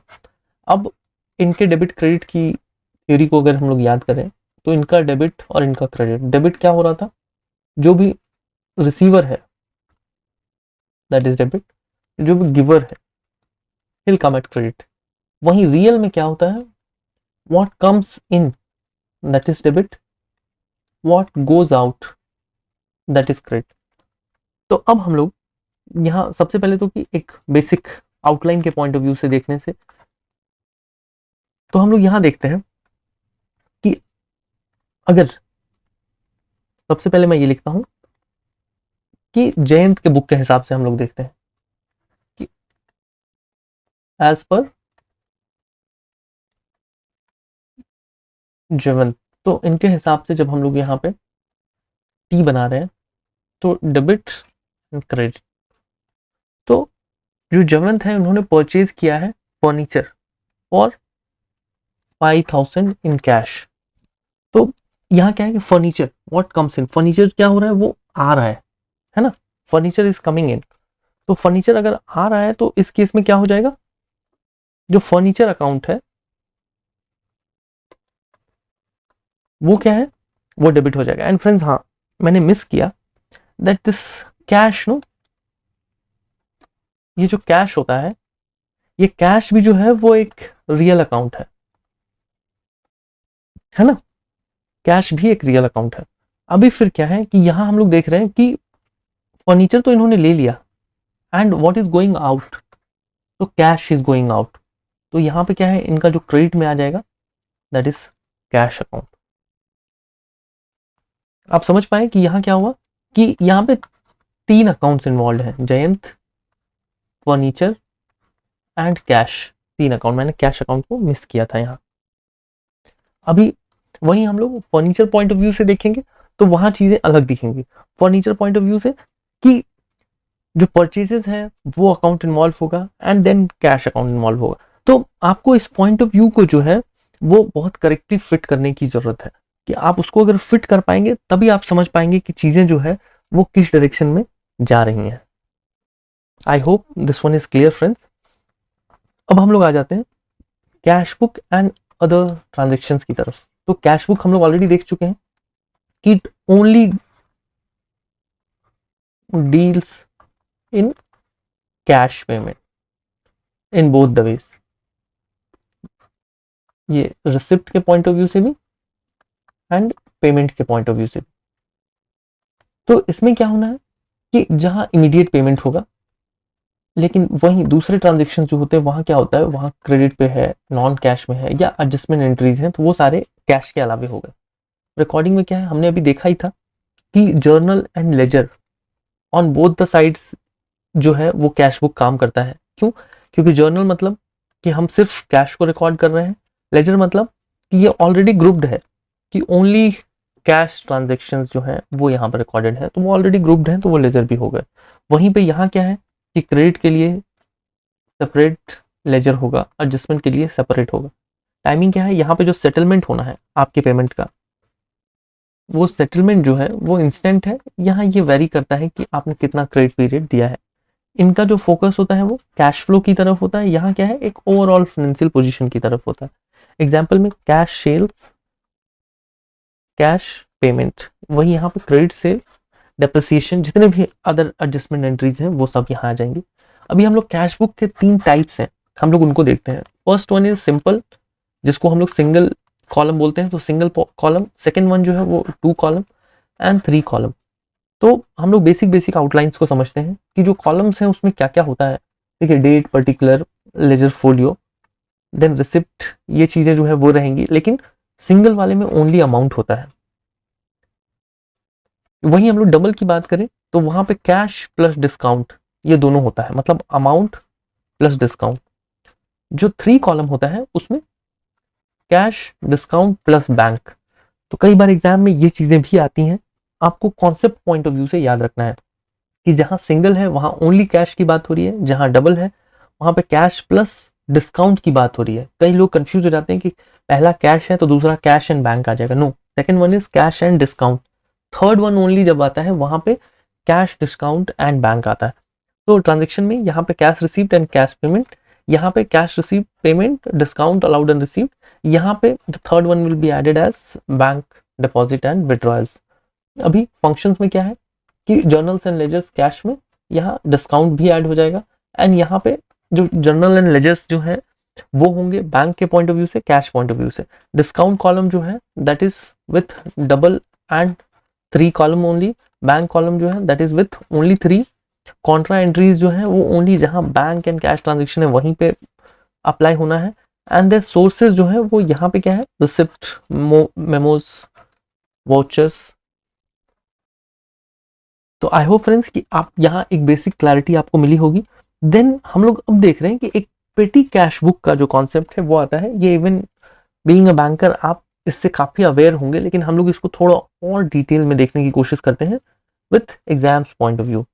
अब इनके डेबिट क्रेडिट की थ्योरी को अगर हम लोग याद करें तो इनका डेबिट और इनका क्रेडिट, डेबिट क्या हो रहा था, जो भी रिसीवर है दैट इज डेबिट, जो भी गिवर है विल कम एट क्रेडिट। वहीं रियल में क्या होता है, what comes in that is debit, what goes out that is credit. तो अब हम लोग यहाँ सबसे पहले तो कि एक बेसिक आउटलाइन के पॉइंट ऑफ व्यू से देखने से, तो हम लोग यहाँ देखते हैं कि अगर सबसे पहले मैं ये लिखता हूं कि जयंत के बुक के हिसाब से हम लोग देखते हैं कि एज पर जयवंत, तो इनके हिसाब से जब हम लोग यहाँ पे टी बना रहे हैं तो डेबिट एंड क्रेडिट। तो जो जयवंत है उन्होंने परचेज किया है फर्नीचर और 5000 इन कैश। तो यहाँ क्या है कि furniture what comes in, furniture क्या हो रहा है, वो आ रहा है ना, फर्नीचर इज कमिंग इन। तो फर्नीचर अगर आ रहा है तो इस केस में क्या हो जाएगा, जो फर्नीचर अकाउंट है वो क्या है, वो डेबिट हो जाएगा। एंड फ्रेंड्स हाँ, मैंने मिस किया दैट दिस कैश नो, ये जो कैश होता है कैश भी जो है वो एक रियल अकाउंट है ना, कैश भी एक रियल अकाउंट है। अभी फिर क्या है कि यहां हम लोग देख रहे हैं कि फर्नीचर तो इन्होंने ले लिया and what is going out, तो कैश इज गोइंग आउट। तो यहां पे क्या है, इनका जो क्रेडिट में आ जाएगा दैट इज कैश अकाउंट। आप समझ पाए कि यहां क्या हुआ कि यहां पे 3 अकाउंट्स इन्वॉल्व हैं, Jayant, furniture and cash. 3 account, मैंने कैश अकाउंट को मिस किया था यहाँ। अभी वहीं हम लोग फर्नीचर पॉइंट ऑफ व्यू से देखेंगे तो वहां चीजें अलग दिखेंगी। फर्नीचर पॉइंट ऑफ व्यू से कि जो परचेजेस है वो अकाउंट इन्वॉल्व होगा and then cash account involve होगा। तो आपको इस पॉइंट ऑफ व्यू को जो है वो बहुत करेक्टली फिट करने की जरूरत है, कि आप उसको अगर फिट कर पाएंगे तभी आप समझ पाएंगे कि चीजें जो है वो किस डायरेक्शन में जा रही हैं। I hope this one is clear friends. अब हम लोग आ जाते हैं cash book and other transactions की तरफ। तो कैश बुक हम लोग ऑलरेडी देख चुके हैं कि it only deals in cash payment in both the ways, ये रिसिप्ट के पॉइंट ऑफ व्यू से भी एंड पेमेंट के पॉइंट ऑफ व्यू से भी। तो इसमें क्या होना है कि जहां इमीडिएट पेमेंट होगा, लेकिन वहीं दूसरे ट्रांजेक्शन जो होते हैं वहां क्या होता है, वहां क्रेडिट पे है, नॉन कैश में है या एडजस्टमेंट एंट्रीज हैं, तो वो सारे कैश के अलावे हो गए। रिकॉर्डिंग में क्या है, हमने अभी देखा ही था कि journal and ledger on both the sides जो है वो कैश बुक काम करता है। क्यों, क्योंकि जर्नल मतलब कि हम सिर्फ कैश को रिकॉर्ड कर रहे हैं, लेजर मतलब कि ये ऑलरेडी ग्रुप्ड है कि ओनली कैश ट्रांजेक्शन्स जो हैं वो यहाँ पर रिकॉर्डेड है, तो वो ऑलरेडी ग्रुप्ड हैं तो वो लेजर भी हो गए। वहीं पे यहाँ क्या है कि क्रेडिट के लिए सेपरेट लेजर होगा, एडजस्टमेंट के लिए सेपरेट होगा। टाइमिंग क्या है, यहाँ पे जो सेटलमेंट होना है आपके पेमेंट का, वो सेटलमेंट जो है वो इंस्टेंट है। यहाँ ये वेरी करता है कि आपने कितना क्रेडिट पीरियड दिया है। इनका जो फोकस होता है वो कैश फ्लो की तरफ होता है, यहाँ क्या है एक ओवरऑल फाइनेंशियल पोजीशन की तरफ होता है। एग्जांपल में कैश सेल्स, कैश पेमेंट, वही यहाँ पे क्रेडिट सेल, डेप्रिसिएशन, जितने भी अदर एडजस्टमेंट एंट्रीज हैं वो सब यहाँ आ जाएंगे। अभी हम लोग कैश बुक के 3 टाइप्स हैं, हम लोग उनको देखते हैं। फर्स्ट वन इज सिंपल, जिसको हम लोग सिंगल कॉलम बोलते हैं, तो सिंगल कॉलम। सेकेंड वन जो है वो 2 कॉलम एंड 3 कॉलम। तो हम लोग बेसिक आउटलाइंस को समझते हैं कि जो कॉलम्स हैं उसमें क्या क्या होता है। देखिए, date, particular, ledger folio, then receipt, ये चीजें जो है वो रहेंगी, लेकिन सिंगल वाले में ओनली अमाउंट होता है। वहीं हम लोग डबल की बात करें तो वहां पे कैश प्लस डिस्काउंट ये दोनों होता है, मतलब अमाउंट प्लस डिस्काउंट। जो 3 कॉलम होता है उसमें कैश, डिस्काउंट प्लस बैंक। तो कई बार एग्जाम में ये चीजें भी आती हैं, आपको कॉन्सेप्ट पॉइंट ऑफ व्यू से याद रखना है कि जहां सिंगल है वहां ओनली कैश की बात हो रही है, जहां डबल है वहां पे कैश प्लस डिस्काउंट की बात हो रही है। कई लोग कंफ्यूज हो जाते हैं कि पहला कैश है तो दूसरा कैश एंड बैंक आ जाएगा। No, second one is cash and discount. Third one only जब आता है वहां पे कैश, डिस्काउंट एंड बैंक आता है। तो ट्रांजेक्शन में यहाँ पे cash received and cash payment, यहाँ पे cash received, payment, discount allowed and received, यहाँ पे the third one will be added as bank deposit and withdrawals. अभी फंक्शंस में क्या है कि जर्नल्स एंड लेजर्स कैश में, यहाँ डिस्काउंट भी ऐड हो जाएगा, एंड यहाँ पे जो जर्नल एंड लेजर्स जो है वो होंगे बैंक के पॉइंट ऑफ व्यू से, कैश पॉइंट ऑफ व्यू से। डिस्काउंट कॉलम जो है that is with double and 3 column only. Bank column जो है that is with only 3। Contra entries जो है वो ओनली जहां बैंक एंड कैश ट्रांजेक्शन है वहीं पे अप्लाई होना है। एंड देयर सोर्सेज जो है वो यहाँ पे क्या है, रिसिप्ट, मेमोज, वाउचर्स। तो आई होप फ्रेंड्स कि आप यहाँ एक बेसिक क्लैरिटी आपको मिली होगी। देन हम लोग अब देख रहे हैं कि एक पेटी कैश बुक का जो कॉन्सेप्ट है वो आता है। ये इवन बीइंग अ बैंकर आप इससे काफी अवेयर होंगे, लेकिन हम लोग इसको थोड़ा और डिटेल में देखने की कोशिश करते हैं with exams point of view.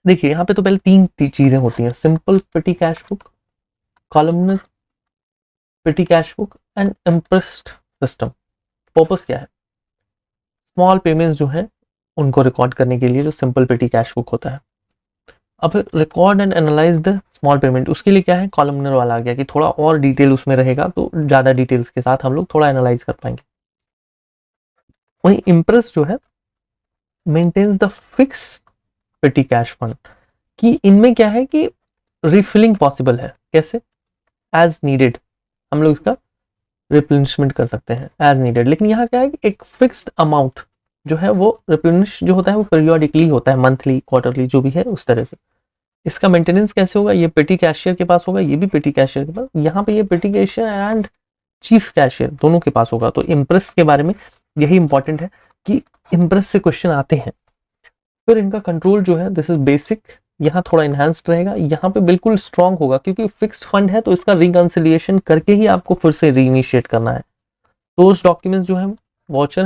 देखिए, यहाँ पे तो पहले 3 चीजें होती हैं, सिंपल पेटी कैश बुक, कॉलमनर पेटी cash book and impressed system. Purpose क्या है, स्मॉल पेमेंट्स जो है उनको रिकॉर्ड करने के लिए जो सिंपल पेटी कैश बुक होता है। अब record and analyse the small payment, उसके लिए क्या है, कॉलमनर वाला आ गया कि थोड़ा और डिटेल उसमें रहेगा, तो ज्यादा डिटेल्स के साथ हम लोग थोड़ा एनालाइज कर पाएंगे। वहीं इम्प्रेस जो है maintains the fix petty cash fund, कि इनमें क्या है कि रिफिलिंग पॉसिबल है। कैसे, एज नीडेड हम लोग इसका रिप्लेनिशमेंट कर सकते हैं एज नीडेड। लेकिन यहाँ क्या है कि एक फिक्स्ड अमाउंट जो है वो रिप्लेनिश जो होता है वो पीरियोडिकली होता है, मंथली, क्वार्टरली, जो भी है उस तरह से। इसका मेंटेनेंस कैसे होगा, ये पेटी कैशियर के पास होगा, ये भी पेटी कैशियर के पास। यहाँ पे ये पेटी कैशियर एंड चीफ कैशियर दोनों के पास होगा। तो इम्प्रेस के बारे में यही इंपॉर्टेंट है कि इम्प्रेस से क्वेश्चन आते हैं। फिर इनका कंट्रोल जो है दिस इज बेसिक, यहाँ थोड़ा इनहेंस्ड रहेगा, यहाँ पे बिल्कुल स्ट्रांग होगा क्योंकि फिक्स्ड फंड है, तो इसका रिकंसिलिएशन करके ही आपको फिर से रीइनिशिएट करना है। सोर्स डॉक्यूमेंट्स जो है वाउचर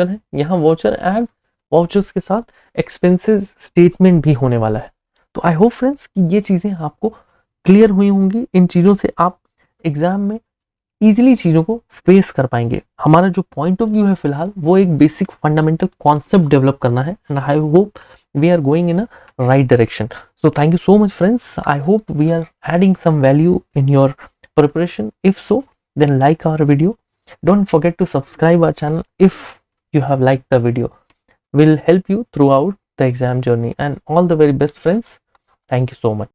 है, यहाँ वाउचर एंड वाउचर्स के साथ एक्सपेंसेस स्टेटमेंट भी होने वाला है। तो आई होप फ्रेंड्स कि ये चीजें आपको क्लियर हुई होंगी। इन चीजों से आप एग्जाम में इजीली चीजों को फेस कर पाएंगे। हमारा जो पॉइंट ऑफ व्यू है फिलहाल वो एक बेसिक फंडामेंटल कॉन्सेप्ट डेवलप करना है, and I hope we are going in a right direction. So thank you so much friends. I hope we are adding some value in your preparation. If so, then like our video. Don't forget to subscribe our channel if you have liked the video. Will help you throughout the exam journey, and all the very best friends. Thank you so much.